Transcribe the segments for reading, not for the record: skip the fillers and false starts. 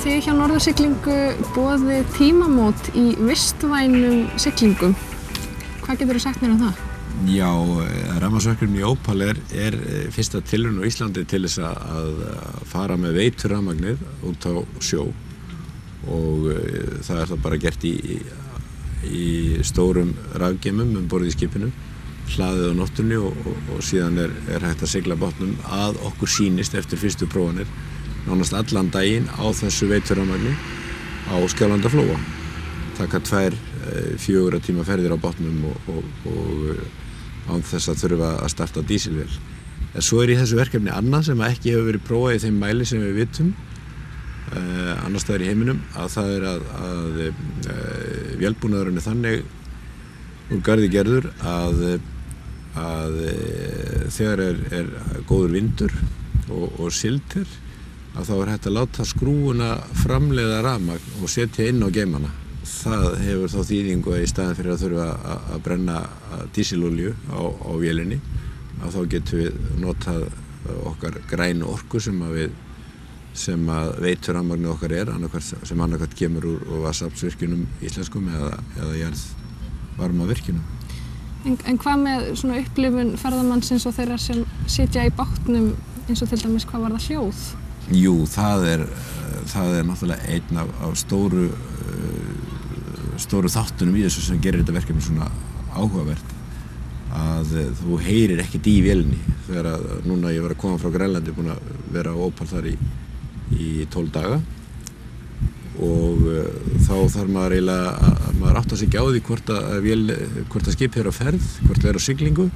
þið hjá Norðursiglingu boðið tímamót í vistvænum siglingum. Hvað geturðu sagt mér það? Já, rafmagnsverkefni í Opal er fyrsta tilraun á Íslandi til þess að fara með veiturafmagnið út á sjó og það það bara gert í stórum rafgeymum borð í skipinu, hlaðið á nóttunni og síðan er hægt að sigla bátnum að okkur sýnist eftir fyrstu prófanir nánast allan daginn á þessu veiturafmagni á Skjálfandaflóa. Taka 2-4 tíma ferðir á bátnum og án þess að þurfa að starta dísilvél. En svo í þessu verkefni annað sem ekki hefur verið prófað í þeim mæli sem við vitum annars staðar í heiminum, að það að vélbúnaðurinn er þannig úr garði gerður að þegar er góður vindur og sildir, að þá hægt að láta skrúfuna framleiða rafmagn og setja inn á geymana. Það hefur þá þýðingu að í staðinn fyrir að þurfa að brenna dísilolíu á vélinni, að þá getum við notað okkar grænu orku sem veiturafmagnið okkar sem annarkvæmt kemur úr vatnsaflsvirkjunum íslenskum eða jarðvarmavirkjunum. En hvað með svona upplifun ferðamannsins og þeirra sem sitja í bátnum eins og til dæmis hvað var það hljóð? Jú, það er náttúrulega einn af stóru þáttunum í þessu sem gerir þetta verkefni svona áhugavert, að þú heyrir ekkert í vélinni. Þegar núna ég var að koma frá Grænlandi, búin að vera á Opal þar í 12 daga og þá þarf maður eiginlega að maður áttar sig ekki á því hvort að skipið er á ferð, hvort það er á siglingu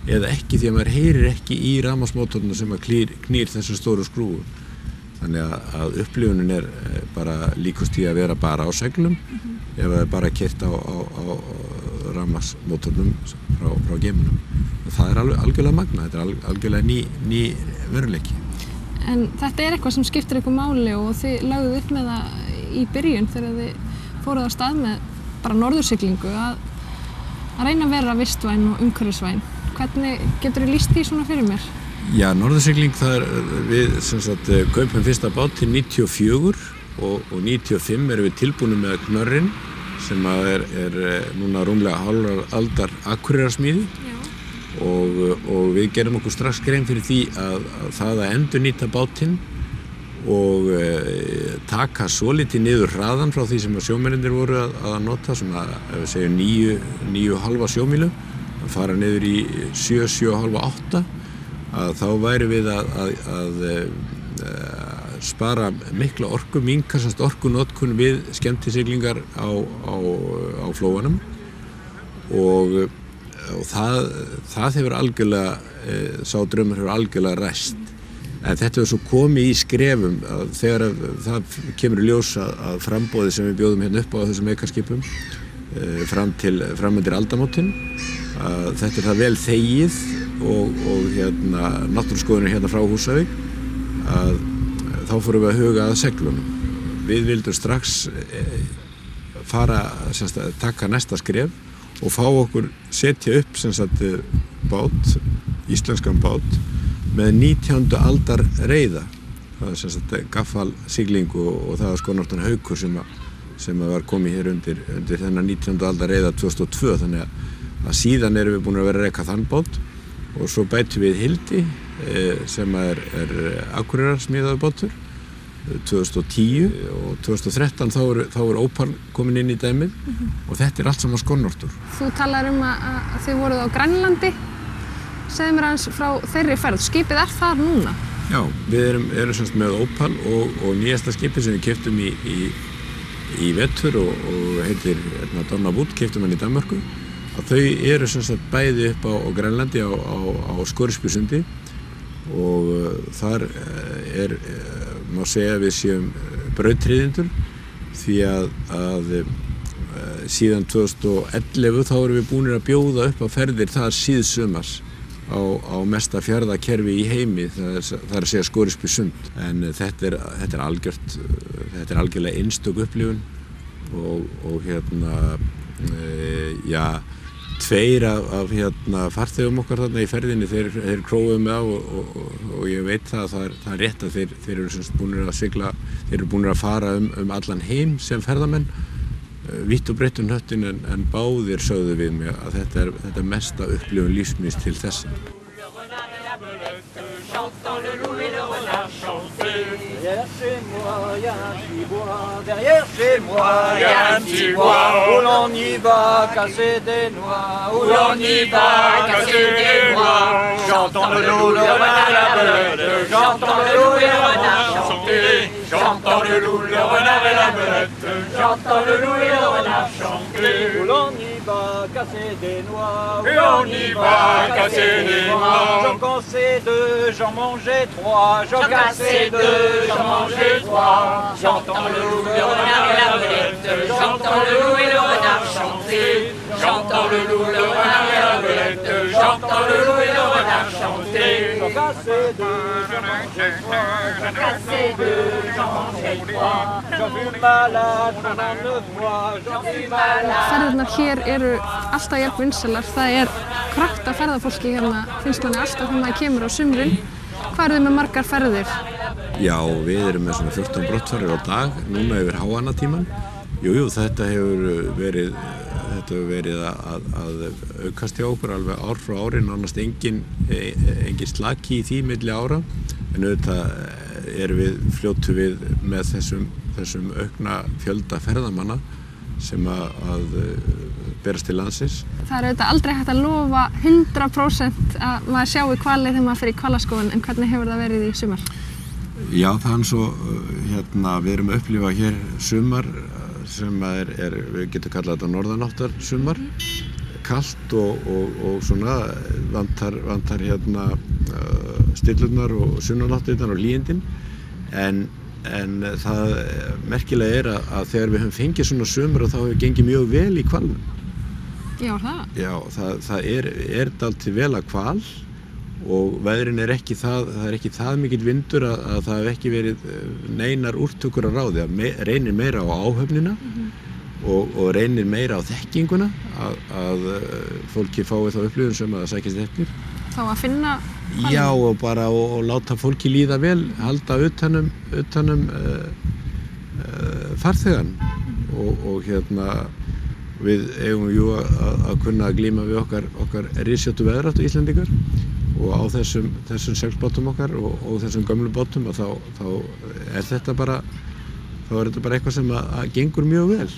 eða ekki, því að maður heyrir ekki í rafmagnsmótornum sem knýr þessu stóru skrúfu. Þannig að upplifunin er bara líkust því að vera bara á seglum ef það er bara keyrt á rafmagnsmótornum frá geymunum. Það er algjörlega magnað, þetta er algjörlega ný veruleiki. En þetta er eitthvað sem skiptir ykkur máli og þið lögðuð upp með það í byrjun þegar þið fóruð á stað með bara Norðursiglingu að reyna að vera vistvæn og umhverfisvæn. Hvernig geturðu lýst því svona fyrir mér? Já, Norðursigling, við kaupum fyrsta bátinn 94 og 95 erum við tilbúin með Knörrin sem er núna rúmlega hálfrar aldar Akureyrarsmíði og við gerum okkur strax grein fyrir því að það að endurnýta bátinn og taka svolítið niður hraðan frá því sem sjómennirnir voru að nota, svona ef við segjum 9,5 sjómílu, að fara niður í 7,5, 8, að þá væri við að spara mikla orku, minnka orkunotkun við skemmtisiglingar á flóanum og það hefur algjörlega, sá draumur hefur algjörlega ræst. En þetta hefur svo komið í skrefum þegar það kemur í ljós að framboðið sem við bjóðum hérna upp á þessum mekarskipum framundir aldamótin, þetta er það vel þegið og náttúruskoðunum hérna frá Húsavík, að þá fórum við að huga að seglunum. Við vildum strax taka næsta skref og fá okkur setja upp bát, íslenskan bát með 19. aldar reiða. Það er gaffalsigling og það var Skonnorton Haukur sem var komið hér undir þennan 19. aldar reiða 2002, þannig að síðan erum við búin að vera að reka þann bát og svo bætum við Hildi sem er Akureyrarsmíðaður bátur 2010 og 2013 þá er Opal komin inn í dæmið og þetta er allt saman Skonnortur. Þú talar að þið voruð á Grænlandi. Segðu mér aðeins frá þeirri ferð. Skipið er þar núna? Já, við erum með Opal og nýjasta skipið sem við keyptum í vetur og heitir Donna Wood, keyptum hann í Danmörku. Þau eru bæði upp á Grænlandi á Scoresbysundi og þar má segja að við séum brautryðjendur því að síðan 2011 þá erum við búinir að bjóða upp á ferðir þar síðsumars á mesta fjarðakerfi í heimi, það er að segja Scoresbysund. En þetta er algjörlega einstök upplifun og Tveir af farþegum okkar þarna í ferðinni, þeir krófuðu mig á og ég veit það er rétt að þeir eru semst búnir að sigla, þeir eru búnir að fara allan heim sem ferðamenn, vítt og breitt hnöttin, en báðir sögðu við mig að þetta er mesta upplifun lífs míns til þessa. Derrière chez moi, y a un petit bois. Derrière chez moi, y a un petit bois. Où l'on y va casser des noix. Où l'on y va casser des noix. J'entends le loup, le renard et la belette. J'entends le loup et le renard chanter. J'entends le loup, le renard et la belette. J'entends le loup et le renard chanter. Où l'on y va casser des noix. Où l'on y va casser des noix. J'en cassais deux, j'en mangeais trois. J'en cassais deux, j'en mangeais trois. J'entends le loup, le renard et la belette. J'entends le loup et le renard chanter. J'entends le loup, le renard et la belette. J'entends le loup et le renard chanter. J'en cassais deux, j'en mangeais trois. J'en cassais deux, j'en mangeais trois. J'en fus malade pendant 9 mois. J'en fus malade. Ferðirnar hér eru alltaf jafn vinsælar. Það krökkt af ferðafólki hérna, finnst manni alltaf þegar maður kemur á sumrin. Hvað eru þið með margar ferðir? Já, við erum með svona 14 brottfarir á dag, núna yfir háannatíman. Jú, þetta hefur verið að aukast hjá okkur alveg ár frá ári, nánast engin slaki í því milli ára. En auðvitað fljótu við með þessum aukna fjölda ferðamanna sem að berast til landsins. Það auðvitað aldrei hægt að lofa 100% að maður sjái hvali þegar maður fer í hvalaskoðun, en hvernig hefur það verið í sumar? Já, það er svo, við erum að upplifa hér sumar sem við getum kallað þetta norðanáttar sumar, kalt og svona vantar stillurnar og sunnanáttirnar og hlýindin, en það merkilega að þegar við höfum fengið svona sumar þá hefur gengið mjög vel í hvalnum. Já, það? Já, það dálítið vel að hval og veðrin ekki það mikill vindur að það hef ekki verið neinar úrtökur að ráði, reynir meira á áhöfnina og reynir meira á þekkinguna að fólki fái þá upplifun sem að það sækist eftir. Þá að finna hvalinn? Já, og bara og láta fólki líða vel, halda utanum farþegan og við eigum að kunna að glíma við okkar rysjóttu veðráttu Íslendingar og á þessum seglbátum okkar og þessum gömlu bátum þá er þetta bara eitthvað sem að gengur mjög vel.